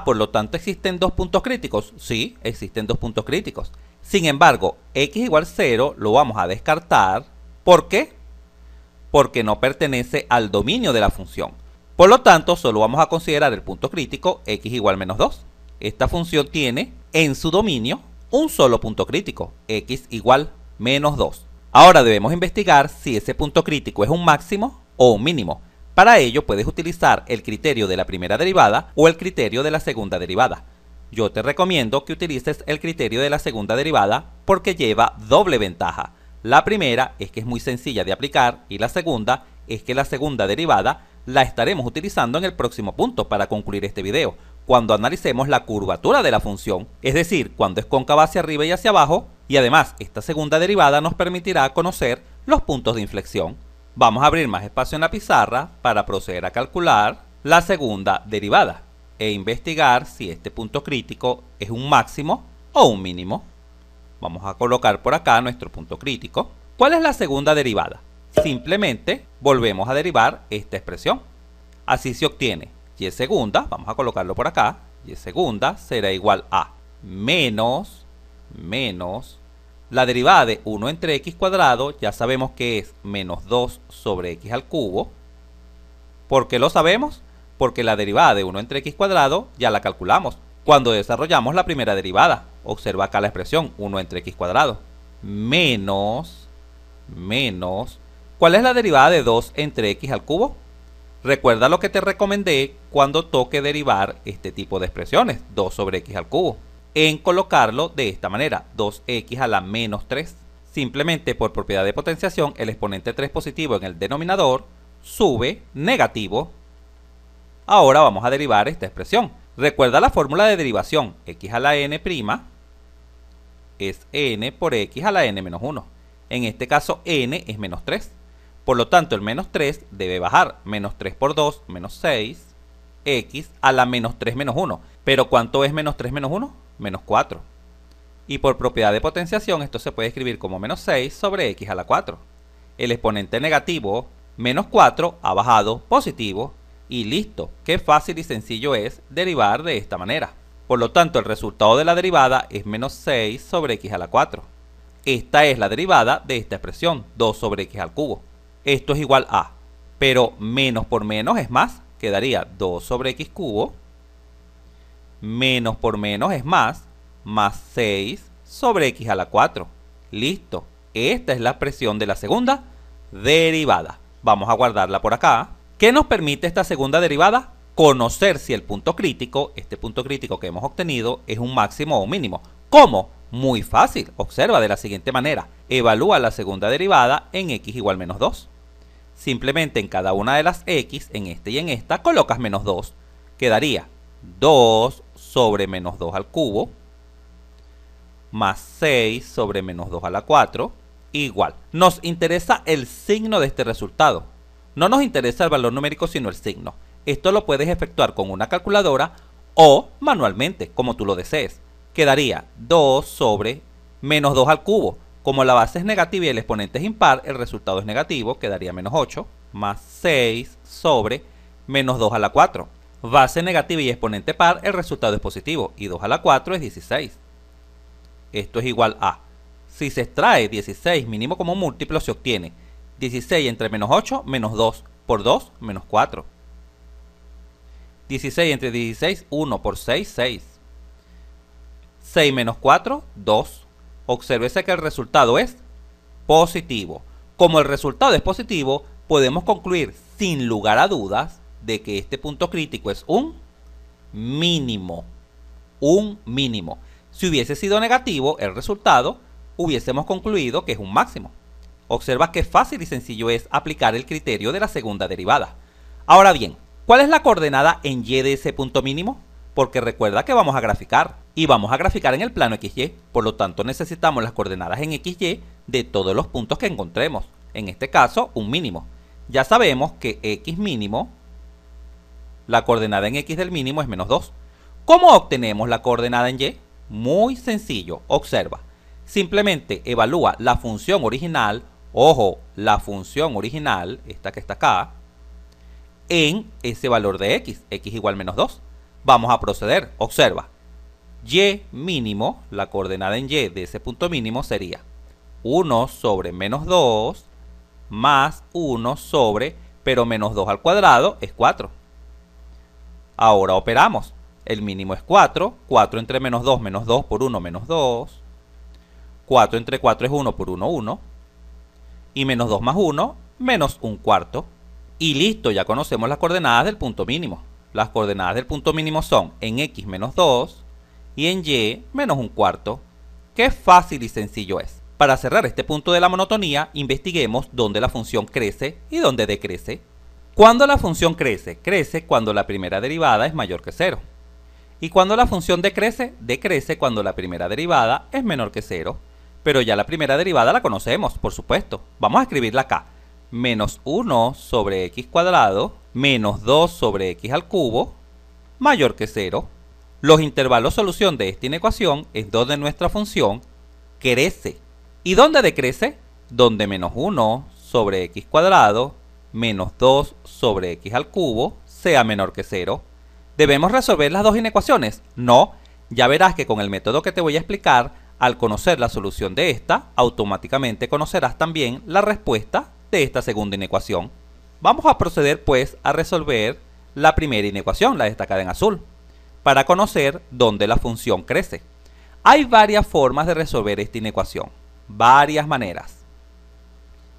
por lo tanto existen dos puntos críticos. Sí, existen dos puntos críticos. Sin embargo, x igual 0 lo vamos a descartar. ¿Por qué? Porque no pertenece al dominio de la función. Por lo tanto, solo vamos a considerar el punto crítico x igual menos 2. Esta función tiene en su dominio un solo punto crítico, x igual menos 2. Ahora debemos investigar si ese punto crítico es un máximo o un mínimo. Para ello puedes utilizar el criterio de la primera derivada o el criterio de la segunda derivada. Yo te recomiendo que utilices el criterio de la segunda derivada porque lleva doble ventaja. La primera es que es muy sencilla de aplicar y la segunda es que la segunda derivada la estaremos utilizando en el próximo punto para concluir este video, cuando analicemos la curvatura de la función, es decir, cuando es cóncava hacia arriba y hacia abajo, y además esta segunda derivada nos permitirá conocer los puntos de inflexión. Vamos a abrir más espacio en la pizarra para proceder a calcular la segunda derivada e investigar si este punto crítico es un máximo o un mínimo. Vamos a colocar por acá nuestro punto crítico. ¿Cuál es la segunda derivada? Simplemente volvemos a derivar esta expresión. Así se obtiene y segunda, vamos a colocarlo por acá, y segunda será igual a menos la derivada de 1 entre x cuadrado, ya sabemos que es menos 2 sobre x al cubo. ¿Por qué lo sabemos? Porque la derivada de 1 entre x cuadrado ya la calculamos cuando desarrollamos la primera derivada. Observa acá la expresión 1 entre x cuadrado. Menos, ¿cuál es la derivada de 2 entre x al cubo? Recuerda lo que te recomendé cuando toque derivar este tipo de expresiones, 2 sobre x al cubo, en colocarlo de esta manera, 2x a la menos 3. Simplemente por propiedad de potenciación, el exponente 3 positivo en el denominador sube negativo. Ahora vamos a derivar esta expresión. Recuerda la fórmula de derivación, x a la n' es n por x a la n menos 1. En este caso n es menos 3. Por lo tanto, el menos 3 debe bajar. Menos 3 por 2, menos 6, x a la menos 3 menos 1. ¿Pero cuánto es menos 3 menos 1? Menos 4. Y por propiedad de potenciación, esto se puede escribir como menos 6 sobre x a la 4. El exponente negativo, menos 4, ha bajado positivo. Y listo. Qué fácil y sencillo es derivar de esta manera. Por lo tanto, el resultado de la derivada es menos 6 sobre x a la 4. Esta es la derivada de esta expresión, 2 sobre x al cubo. Esto es igual a, pero menos por menos es más, quedaría 2 sobre x cubo, menos por menos es más 6 sobre x a la 4. Listo, esta es la expresión de la segunda derivada. Vamos a guardarla por acá. ¿Qué nos permite esta segunda derivada? Conocer si el punto crítico, este punto crítico que hemos obtenido, es un máximo o un mínimo. ¿Cómo? Muy fácil. Observa de la siguiente manera. Evalúa la segunda derivada en x igual menos 2. Simplemente en cada una de las x, en este y en esta, colocas menos 2. Quedaría 2 sobre menos 2 al cubo más 6 sobre menos 2 a la 4 igual. Nos interesa el signo de este resultado. No nos interesa el valor numérico sino el signo. Esto lo puedes efectuar con una calculadora o manualmente, como tú lo desees. Quedaría 2 sobre menos 2 al cubo. Como la base es negativa y el exponente es impar, el resultado es negativo, quedaría menos 8, más 6 sobre menos 2 a la 4. Base negativa y exponente par, el resultado es positivo, y 2 a la 4 es 16. Esto es igual a, si se extrae 16 mínimo como múltiplo, se obtiene 16 entre menos 8, menos 2, por 2, menos 4. 16 entre 16, 1 por 6, 6. 6 menos 4, 2. Obsérvese que el resultado es positivo. Como el resultado es positivo, podemos concluir sin lugar a dudas de que este punto crítico es un mínimo. Un mínimo. Si hubiese sido negativo el resultado, hubiésemos concluido que es un máximo. Observa qué fácil y sencillo es aplicar el criterio de la segunda derivada. Ahora bien, ¿cuál es la coordenada en y de ese punto mínimo? Porque recuerda que vamos a graficar, y vamos a graficar en el plano XY, por lo tanto necesitamos las coordenadas en XY de todos los puntos que encontremos, en este caso un mínimo. Ya sabemos que X mínimo, la coordenada en X del mínimo es menos 2. ¿Cómo obtenemos la coordenada en Y? Muy sencillo, observa. Simplemente evalúa la función original, ojo, la función original, esta que está acá, en ese valor de X igual menos 2. Vamos a proceder, observa. Y mínimo, la coordenada en Y de ese punto mínimo sería 1 sobre menos 2 más 1 sobre, pero menos 2 al cuadrado es 4. Ahora operamos. El mínimo es 4. 4 entre menos 2 por 1, menos 2. 4 entre 4 es 1 por 1, 1. Y menos 2 más 1, menos 1/4. Y listo, ya conocemos las coordenadas del punto mínimo. Las coordenadas del punto mínimo son en X menos 2 y en Y menos 1/4. Qué fácil y sencillo es. Para cerrar este punto de la monotonía, investiguemos dónde la función crece y dónde decrece. Cuando la función crece, crece cuando la primera derivada es mayor que 0. Y cuando la función decrece, decrece cuando la primera derivada es menor que 0. Pero ya la primera derivada la conocemos, por supuesto. Vamos a escribirla acá. Menos 1 sobre x cuadrado menos 2 sobre x al cubo mayor que 0. Los intervalos solución de esta inecuación es donde nuestra función crece. ¿Y dónde decrece? Donde menos 1 sobre x cuadrado menos 2 sobre x al cubo sea menor que 0. ¿Debemos resolver las dos inecuaciones? No, ya verás que con el método que te voy a explicar, al conocer la solución de esta, automáticamente conocerás también la respuesta de esta segunda inecuación. Vamos a proceder pues a resolver la primera inecuación, la destacada en azul, para conocer dónde la función crece. Hay varias formas de resolver esta inecuación, varias maneras.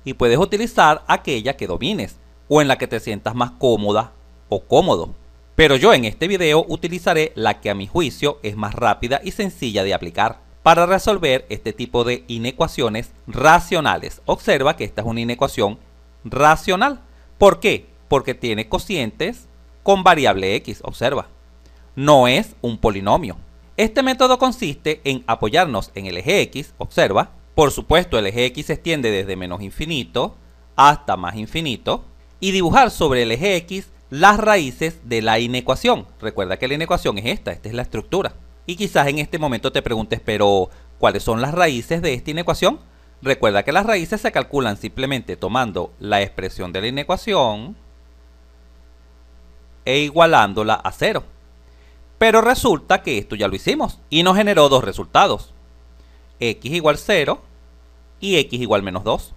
Y puedes utilizar aquella que domines o en la que te sientas más cómoda o cómodo. Pero yo en este video utilizaré la que a mi juicio es más rápida y sencilla de aplicar para resolver este tipo de inecuaciones racionales. Observa que esta es una inecuación racional. ¿Por qué? Porque tiene cocientes con variable x, observa. No es un polinomio. Este método consiste en apoyarnos en el eje x, observa. Por supuesto, el eje x se extiende desde menos infinito hasta más infinito y dibujar sobre el eje x las raíces de la inecuación. Recuerda que la inecuación es esta es la estructura. Y quizás en este momento te preguntes, pero ¿cuáles son las raíces de esta inecuación? Recuerda que las raíces se calculan simplemente tomando la expresión de la inecuación e igualándola a 0. Pero resulta que esto ya lo hicimos y nos generó dos resultados. X igual 0 y x igual menos 2.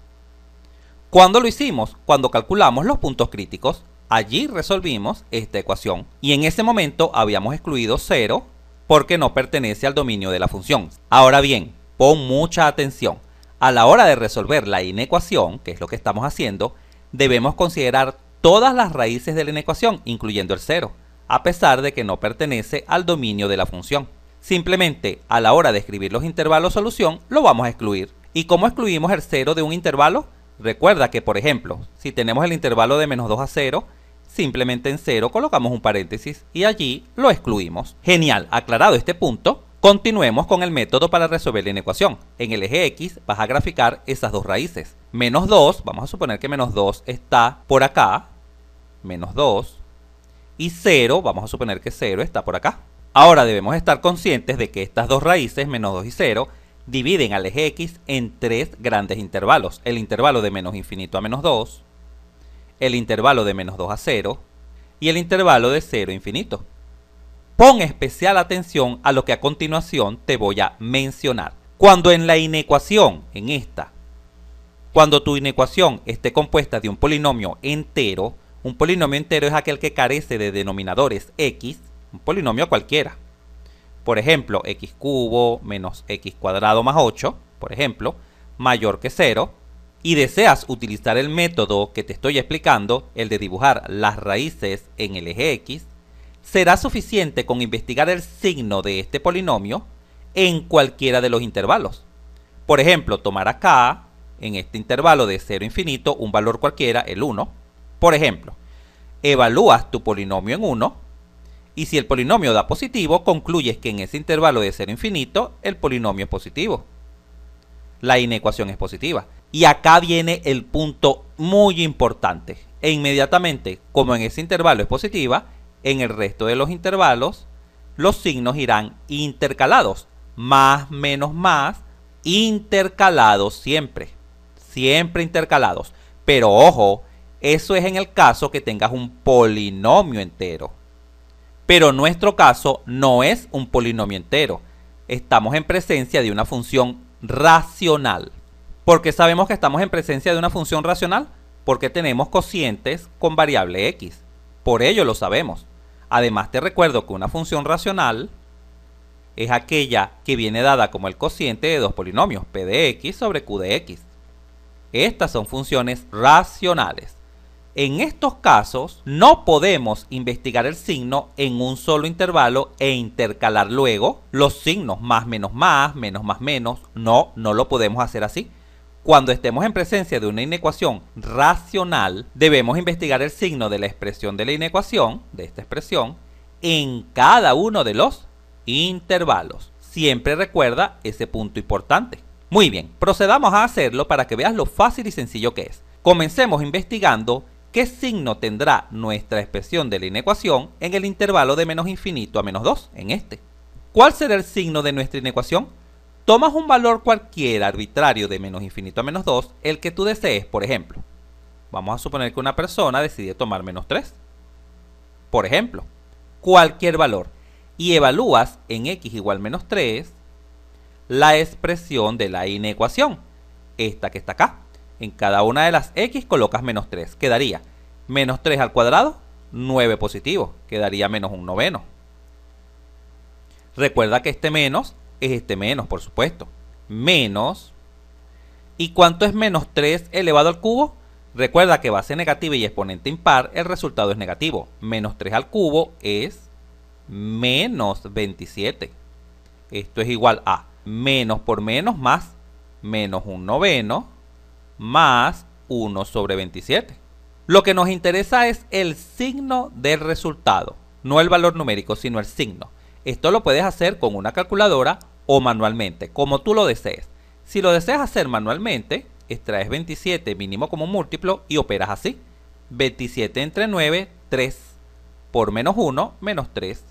¿Cuándo lo hicimos? Cuando calculamos los puntos críticos. Allí resolvimos esta ecuación y en ese momento habíamos excluido 0 porque no pertenece al dominio de la función. Ahora bien, pon mucha atención. A la hora de resolver la inecuación, que es lo que estamos haciendo, debemos considerar todas las raíces de la inecuación, incluyendo el 0, a pesar de que no pertenece al dominio de la función. Simplemente, a la hora de escribir los intervalos solución, lo vamos a excluir. ¿Y cómo excluimos el 0 de un intervalo? Recuerda que, por ejemplo, si tenemos el intervalo de menos 2 a 0, simplemente en 0 colocamos un paréntesis y allí lo excluimos. Genial, aclarado este punto, continuemos con el método para resolver la inecuación. En el eje x vas a graficar esas dos raíces. Menos 2, vamos a suponer que menos 2 está por acá, menos 2, y 0, vamos a suponer que 0 está por acá. Ahora debemos estar conscientes de que estas dos raíces, menos 2 y 0, dividen al eje x en tres grandes intervalos. El intervalo de menos infinito a menos 2, el intervalo de menos 2 a 0 y el intervalo de 0 a infinito. Pon especial atención a lo que a continuación te voy a mencionar. Cuando en la inecuación, cuando tu inecuación esté compuesta de un polinomio entero es aquel que carece de denominadores x, un polinomio cualquiera. Por ejemplo, x cubo menos x cuadrado más 8, por ejemplo, mayor que 0, y deseas utilizar el método que te estoy explicando, el de dibujar las raíces en el eje x, será suficiente con investigar el signo de este polinomio en cualquiera de los intervalos. Por ejemplo, tomar acá en este intervalo de 0 a infinito un valor cualquiera, el 1. Por ejemplo, evalúas tu polinomio en 1 y si el polinomio da positivo, concluyes que en ese intervalo de 0 a infinito el polinomio es positivo. La inecuación es positiva. Y acá viene el punto muy importante. E inmediatamente, como en ese intervalo es positiva, en el resto de los intervalos los signos irán intercalados. Más, menos, más, intercalados siempre. Siempre intercalados. Pero ojo, eso es en el caso que tengas un polinomio entero. Pero en nuestro caso no es un polinomio entero. Estamos en presencia de una función racional. ¿Por qué sabemos que estamos en presencia de una función racional? Porque tenemos cocientes con variable x. Por ello lo sabemos. Además te recuerdo que una función racional es aquella que viene dada como el cociente de dos polinomios, p de x sobre q de x. Estas son funciones racionales. En estos casos no podemos investigar el signo en un solo intervalo e intercalar luego los signos más, menos, menos. No lo podemos hacer así. Cuando estemos en presencia de una inecuación racional, debemos investigar el signo de la expresión de la inecuación, de esta expresión, en cada uno de los intervalos. Siempre recuerda ese punto importante. Muy bien, procedamos a hacerlo para que veas lo fácil y sencillo que es. Comencemos investigando qué signo tendrá nuestra expresión de la inecuación en el intervalo de menos infinito a menos 2, en este. ¿Cuál será el signo de nuestra inecuación? Tomas un valor cualquiera arbitrario de menos infinito a menos 2, el que tú desees, por ejemplo. Vamos a suponer que una persona decide tomar menos 3. Por ejemplo, cualquier valor. Y evalúas en x igual menos 3 la expresión de la inecuación. Esta que está acá. En cada una de las x colocas menos 3. Quedaría menos 3 al cuadrado, 9 positivo. Quedaría menos un noveno. Recuerda que este menos es este menos, por supuesto. Menos. ¿Y cuánto es menos 3 elevado al cubo? Recuerda que base negativa y exponente impar, el resultado es negativo. Menos 3 al cubo es menos 27. Esto es igual a menos por menos más menos un noveno más 1 sobre 27. Lo que nos interesa es el signo del resultado, no el valor numérico, sino el signo. Esto lo puedes hacer con una calculadora o manualmente, como tú lo desees. Si lo deseas hacer manualmente, extraes 27 mínimo como múltiplo y operas así. 27 entre 9, 3. Por menos 1, menos 3.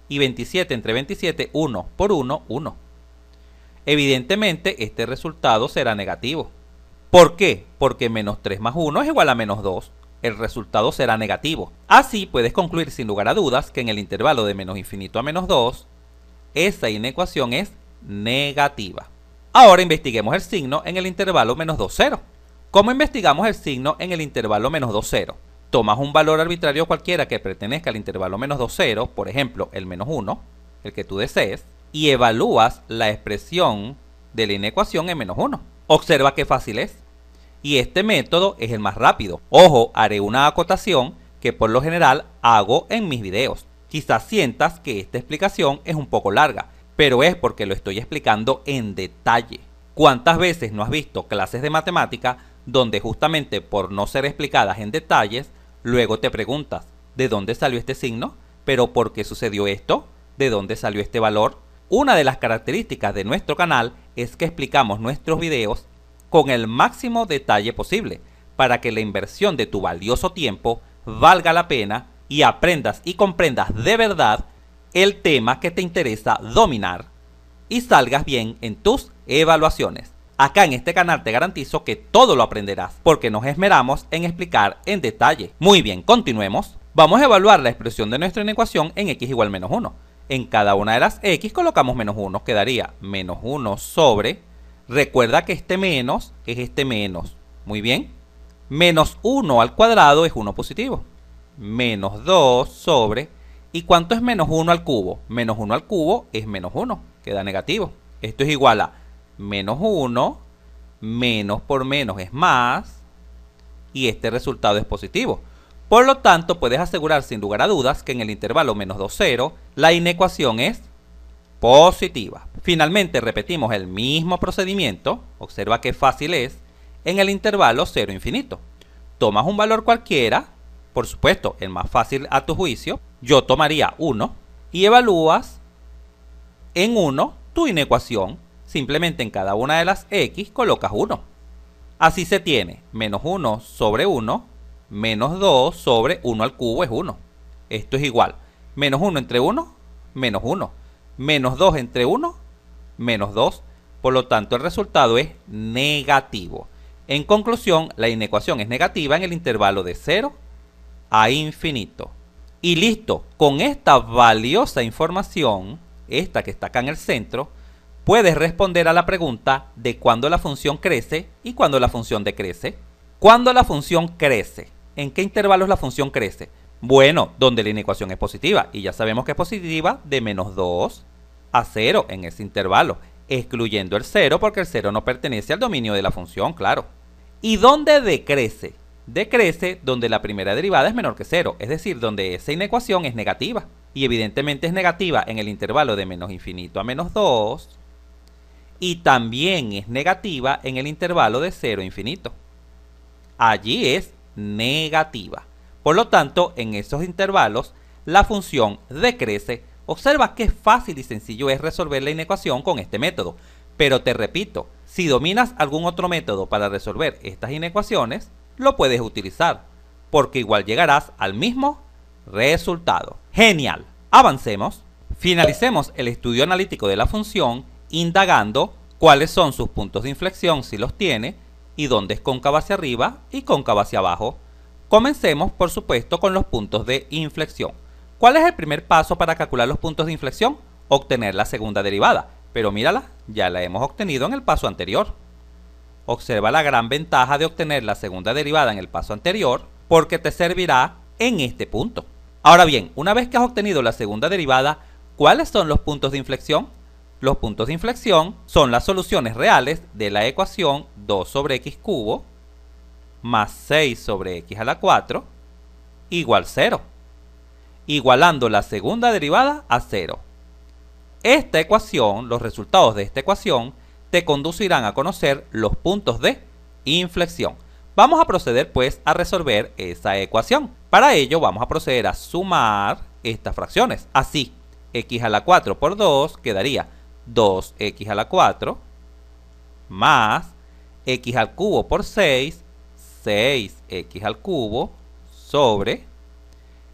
Y 27 entre 27, 1 por 1, 1. Evidentemente, este resultado será negativo. ¿Por qué? Porque menos 3 más 1 es igual a menos 2. El resultado será negativo. Así puedes concluir sin lugar a dudas que en el intervalo de menos infinito a menos 2, esa inecuación es negativa. Ahora investiguemos el signo en el intervalo menos 2, 0. ¿Cómo investigamos el signo en el intervalo menos 2, 0? Tomas un valor arbitrario cualquiera que pertenezca al intervalo menos 2, 0, por ejemplo, el menos 1, el que tú desees, y evalúas la expresión de la inecuación en menos 1. Observa qué fácil es. Y este método es el más rápido. Ojo, haré una acotación que por lo general hago en mis videos. Quizás sientas que esta explicación es un poco larga, pero es porque lo estoy explicando en detalle. ¿Cuántas veces no has visto clases de matemática donde justamente por no ser explicadas en detalles, luego te preguntas, ¿de dónde salió este signo? ¿Pero por qué sucedió esto? ¿De dónde salió este valor? Una de las características de nuestro canal es que explicamos nuestros videos con el máximo detalle posible para que la inversión de tu valioso tiempo valga la pena y aprendas y comprendas de verdad el tema que te interesa dominar y salgas bien en tus evaluaciones. Acá en este canal te garantizo que todo lo aprenderás porque nos esmeramos en explicar en detalle. Muy bien, continuemos. Vamos a evaluar la expresión de nuestra inecuación en x igual menos 1. En cada una de las x colocamos menos 1, quedaría menos 1 sobre, recuerda que este menos es este menos, muy bien, menos 1 al cuadrado es 1 positivo, menos 2 sobre, ¿y cuánto es menos 1 al cubo? Menos 1 al cubo es menos 1, queda negativo. Esto es igual a menos 1, menos por menos es más, y este resultado es positivo. Por lo tanto, puedes asegurar sin lugar a dudas que en el intervalo menos 2, 0, la inecuación es positiva. Finalmente repetimos el mismo procedimiento, observa qué fácil es, en el intervalo 0 infinito. Tomas un valor cualquiera, por supuesto el más fácil a tu juicio, yo tomaría 1, y evalúas en 1 tu inecuación, simplemente en cada una de las x colocas 1. Así se tiene menos 1 sobre 1, menos 2 sobre 1 al cubo es 1. Esto es igual, menos 1 entre 1, menos 1, menos 2 entre 1, menos 2. Por lo tanto, el resultado es negativo. En conclusión, la inecuación es negativa en el intervalo de 0 a infinito. Y listo, con esta valiosa información, esta que está acá en el centro, puedes responder a la pregunta de cuándo la función crece y cuándo la función decrece. ¿Cuándo la función crece? ¿En qué intervalos la función crece? Bueno, donde la inecuación es positiva, y ya sabemos que es positiva de menos 2 a 0 en ese intervalo, excluyendo el 0 porque el 0 no pertenece al dominio de la función, claro. ¿Y dónde decrece? Decrece donde la primera derivada es menor que 0, es decir, donde esa inecuación es negativa. Y evidentemente es negativa en el intervalo de menos infinito a menos 2, y también es negativa en el intervalo de 0 a infinito. Allí es negativa. Por lo tanto, en esos intervalos, la función decrece. Observa qué fácil y sencillo es resolver la inecuación con este método. Pero te repito, si dominas algún otro método para resolver estas inecuaciones, lo puedes utilizar, porque igual llegarás al mismo resultado. ¡Genial! Avancemos. Finalicemos el estudio analítico de la función indagando cuáles son sus puntos de inflexión si los tiene y dónde es cóncava hacia arriba y cóncava hacia abajo. Comencemos, por supuesto, con los puntos de inflexión. ¿Cuál es el primer paso para calcular los puntos de inflexión? Obtener la segunda derivada. Pero mírala, ya la hemos obtenido en el paso anterior. Observa la gran ventaja de obtener la segunda derivada en el paso anterior, porque te servirá en este punto. Ahora bien, una vez que has obtenido la segunda derivada, ¿cuáles son los puntos de inflexión? Los puntos de inflexión son las soluciones reales de la ecuación 2 sobre x cubo más 6 sobre x a la 4 igual 0, igualando la segunda derivada a 0. Esta ecuación, los resultados de esta ecuación, te conducirán a conocer los puntos de inflexión. Vamos a proceder pues a resolver esa ecuación. Para ello vamos a proceder a sumar estas fracciones. Así, x a la 4 por 2 quedaría 2x a la 4 más x al cubo por 6, 6x al cubo sobre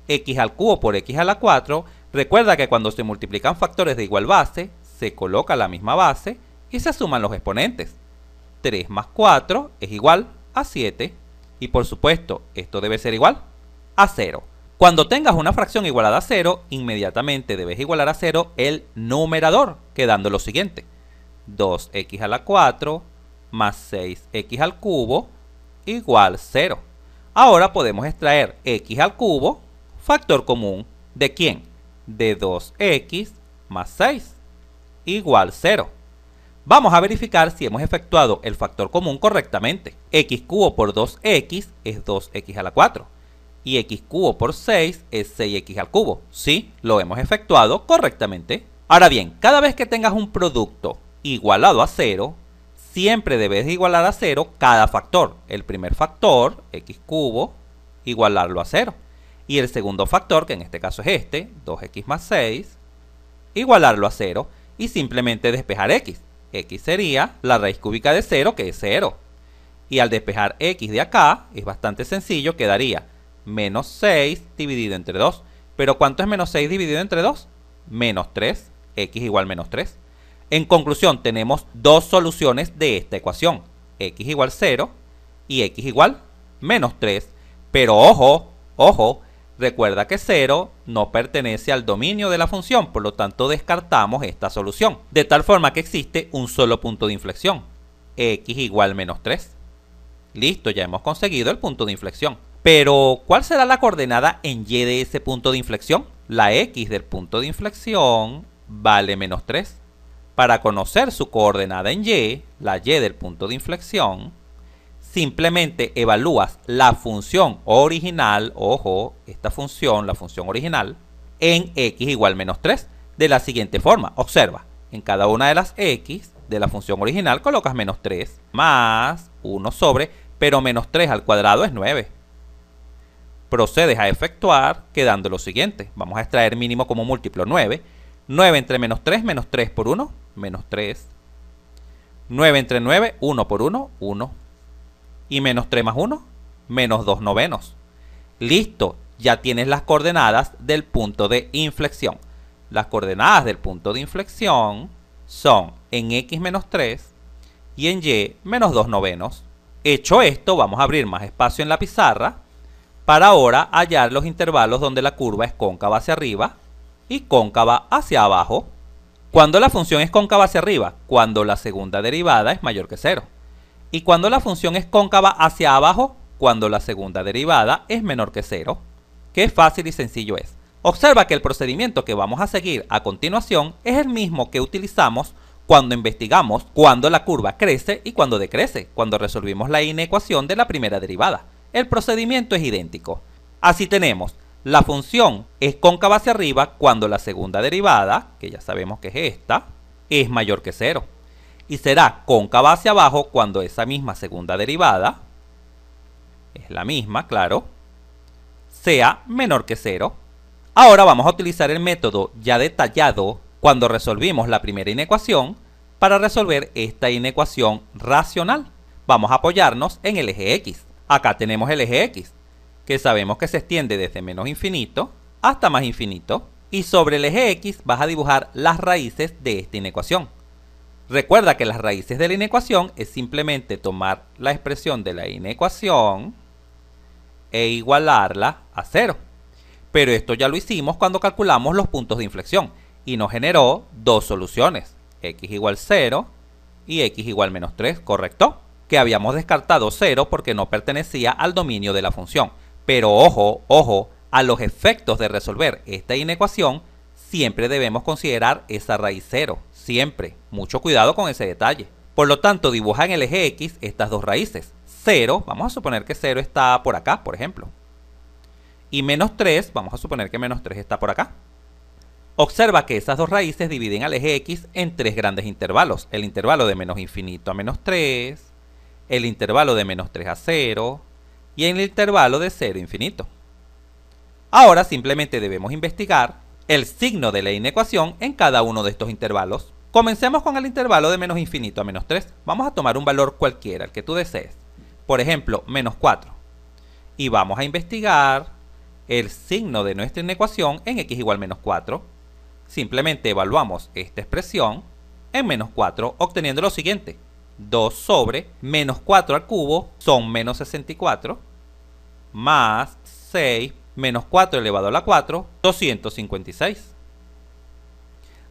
x al cubo por x a la 4. Recuerda que cuando se multiplican factores de igual base, se coloca la misma base y se suman los exponentes. 3 más 4 es igual a 7 y por supuesto esto debe ser igual a 0. Cuando tengas una fracción igualada a 0, inmediatamente debes igualar a 0 el numerador, quedando lo siguiente: 2x a la 4 más 6x al cubo igual 0. Ahora podemos extraer x al cubo, factor común, ¿de quién? De 2x más 6 igual 0. Vamos a verificar si hemos efectuado el factor común correctamente. X cubo por 2x es 2x a la 4. Y x cubo por 6 es 6x al cubo. Sí, lo hemos efectuado correctamente. Ahora bien, cada vez que tengas un producto igualado a 0, siempre debes de igualar a 0 cada factor. El primer factor, x cubo, igualarlo a 0. Y el segundo factor, que en este caso es este, 2x más 6, igualarlo a 0 y simplemente despejar x. X sería la raíz cúbica de 0, que es 0. Y al despejar x de acá, es bastante sencillo, quedaría menos 6 dividido entre 2. ¿Pero cuánto es menos 6 dividido entre 2? Menos 3. X igual menos 3. En conclusión, tenemos dos soluciones de esta ecuación. X igual 0 y x igual menos 3. Pero ojo, ojo, recuerda que 0 no pertenece al dominio de la función, por lo tanto descartamos esta solución. De tal forma que existe un solo punto de inflexión. X igual menos 3. Listo, ya hemos conseguido el punto de inflexión. Pero, ¿cuál será la coordenada en y de ese punto de inflexión? La x del punto de inflexión vale menos 3. Para conocer su coordenada en y, la y del punto de inflexión, simplemente evalúas la función original, ojo, esta función, la función original, en x igual menos 3. de la siguiente forma. Observa, en cada una de las x de la función original colocas menos 3 más 1 sobre, pero menos 3 al cuadrado es 9. Procedes a efectuar quedando lo siguiente. Vamos a extraer mínimo como múltiplo 9. 9 entre menos 3 por 1, menos 3. 9 entre 9, 1 por 1, 1. Y menos 3 más 1, menos 2 novenos. Listo, ya tienes las coordenadas del punto de inflexión. Las coordenadas del punto de inflexión son en x menos 3 y en y menos 2 novenos. Hecho esto, vamos a abrir más espacio en la pizarra para ahora hallar los intervalos donde la curva es cóncava hacia arriba y cóncava hacia abajo. Cuando la función es cóncava hacia arriba, cuando la segunda derivada es mayor que 0. Y cuando la función es cóncava hacia abajo, cuando la segunda derivada es menor que 0. Qué fácil y sencillo es. Observa que el procedimiento que vamos a seguir a continuación es el mismo que utilizamos cuando investigamos cuando la curva crece y cuando decrece, cuando resolvimos la inecuación de la primera derivada. El procedimiento es idéntico. Así tenemos, la función es cóncava hacia arriba cuando la segunda derivada, que ya sabemos que es esta, es mayor que 0. Y será cóncava hacia abajo cuando esa misma segunda derivada, es la misma, claro, sea menor que 0. Ahora vamos a utilizar el método ya detallado cuando resolvimos la primera inecuación para resolver esta inecuación racional. Vamos a apoyarnos en el eje x. Acá tenemos el eje x, que sabemos que se extiende desde menos infinito hasta más infinito. Y sobre el eje x vas a dibujar las raíces de esta inecuación. Recuerda que las raíces de la inecuación es simplemente tomar la expresión de la inecuación e igualarla a 0. Pero esto ya lo hicimos cuando calculamos los puntos de inflexión y nos generó dos soluciones, x igual 0 y x igual menos 3, ¿correcto? Que habíamos descartado 0 porque no pertenecía al dominio de la función. Pero ojo, ojo, a los efectos de resolver esta inecuación siempre debemos considerar esa raíz 0, siempre. Mucho cuidado con ese detalle. Por lo tanto, dibuja en el eje x estas dos raíces. 0, vamos a suponer que 0 está por acá, por ejemplo. Y menos 3, vamos a suponer que menos 3 está por acá. Observa que esas dos raíces dividen al eje x en tres grandes intervalos. El intervalo de menos infinito a menos 3, el intervalo de menos 3 a 0 y el intervalo de 0 a infinito. Ahora simplemente debemos investigar el signo de la inecuación en cada uno de estos intervalos. Comencemos con el intervalo de menos infinito a menos 3. Vamos a tomar un valor cualquiera, el que tú desees. Por ejemplo, menos 4. Y vamos a investigar el signo de nuestra inecuación en x igual menos 4. Simplemente evaluamos esta expresión en menos 4, obteniendo lo siguiente. 2 sobre menos 4 al cubo son menos 64, más 6 menos 4 elevado a la 4, 256.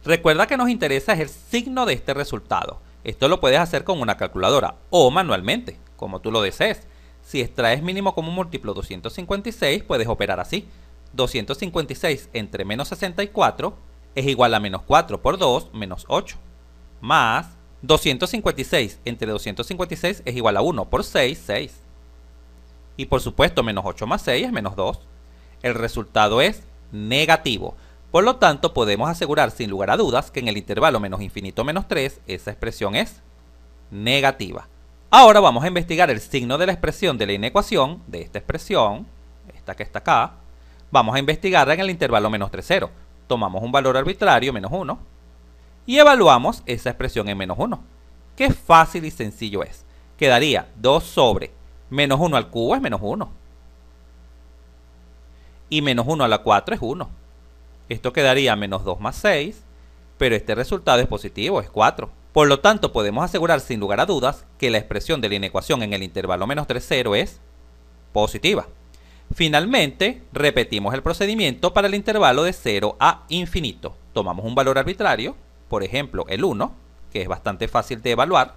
Recuerda que nos interesa es el signo de este resultado. Esto lo puedes hacer con una calculadora o manualmente, como tú lo desees. Si extraes mínimo como múltiplo 256, puedes operar así. 256 entre menos 64 es igual a menos 4 por 2, menos 8. Más 256 entre 256 es igual a 1 por 6, 6. Y por supuesto, menos 8 más 6 es menos 2. El resultado es negativo. Por lo tanto, podemos asegurar sin lugar a dudas que en el intervalo menos infinito menos 3, esa expresión es negativa. Ahora vamos a investigar el signo de la expresión de la inecuación, de esta expresión, esta que está acá. Vamos a investigarla en el intervalo menos 3, 0. Tomamos un valor arbitrario, menos 1, y evaluamos esa expresión en menos 1. Qué fácil y sencillo es. Quedaría 2 sobre menos 1 al cubo es menos 1. Y menos 1 a la 4 es 1. Esto quedaría menos 2 más 6, pero este resultado es positivo, es 4. Por lo tanto, podemos asegurar sin lugar a dudas que la expresión de la inecuación en el intervalo menos 3, 0 es positiva. Finalmente, repetimos el procedimiento para el intervalo de 0 a infinito. Tomamos un valor arbitrario, por ejemplo el 1, que es bastante fácil de evaluar,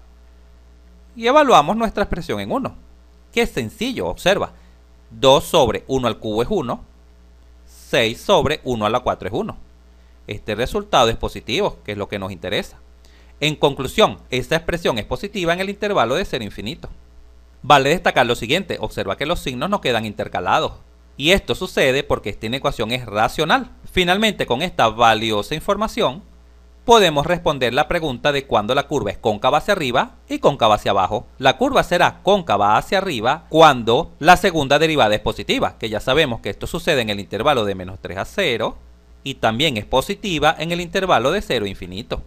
y evaluamos nuestra expresión en 1. Qué sencillo, observa. 2 sobre 1 al cubo es 1, 6 sobre 1 a la 4 es 1. Este resultado es positivo, que es lo que nos interesa. En conclusión, esta expresión es positiva en el intervalo de 0 a infinito. Vale destacar lo siguiente, observa que los signos no quedan intercalados. Y esto sucede porque esta inecuación es racional. Finalmente, con esta valiosa información, podemos responder la pregunta de cuándo la curva es cóncava hacia arriba y cóncava hacia abajo. La curva será cóncava hacia arriba cuando la segunda derivada es positiva, que ya sabemos que esto sucede en el intervalo de menos 3 a 0, y también es positiva en el intervalo de 0 a infinito.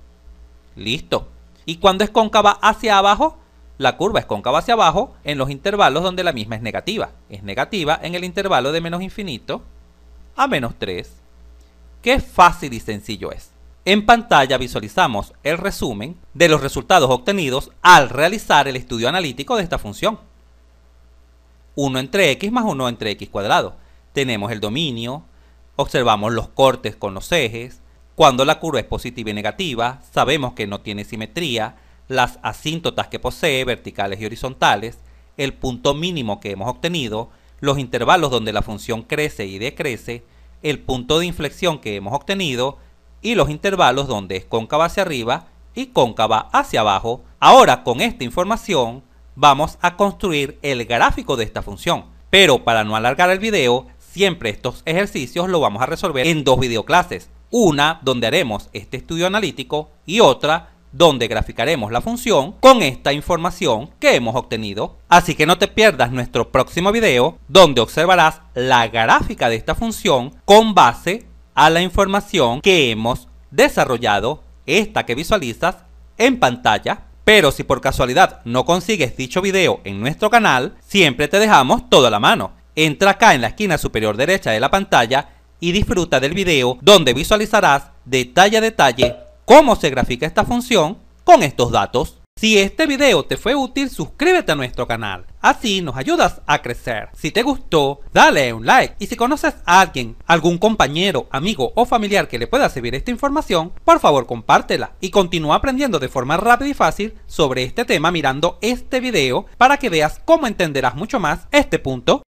Listo. ¿Y cuando es cóncava hacia abajo? La curva es cóncava hacia abajo en los intervalos donde la misma es negativa. Es negativa en el intervalo de menos infinito a menos 3. ¡Qué fácil y sencillo es! En pantalla visualizamos el resumen de los resultados obtenidos al realizar el estudio analítico de esta función. 1 entre x más 1 entre x cuadrado. Tenemos el dominio, observamos los cortes con los ejes. Cuando la curva es positiva y negativa, sabemos que no tiene simetría, las asíntotas que posee, verticales y horizontales, el punto mínimo que hemos obtenido, los intervalos donde la función crece y decrece, el punto de inflexión que hemos obtenido y los intervalos donde es cóncava hacia arriba y cóncava hacia abajo. Ahora, con esta información vamos a construir el gráfico de esta función, pero para no alargar el video, siempre estos ejercicios los vamos a resolver en dos videoclases, una donde haremos este estudio analítico y otra donde graficaremos la función con esta información que hemos obtenido. Así que no te pierdas nuestro próximo video donde observarás la gráfica de esta función con base a la información que hemos desarrollado, esta que visualizas en pantalla. Pero si por casualidad no consigues dicho video en nuestro canal, siempre te dejamos todo a la mano. Entra acá en la esquina superior derecha de la pantalla y disfruta del video donde visualizarás detalle a detalle cómo se grafica esta función con estos datos. Si este video te fue útil, suscríbete a nuestro canal, así nos ayudas a crecer. Si te gustó, dale un like, y si conoces a alguien, algún compañero, amigo o familiar que le pueda servir esta información, por favor compártela y continúa aprendiendo de forma rápida y fácil sobre este tema mirando este video para que veas cómo entenderás mucho más este punto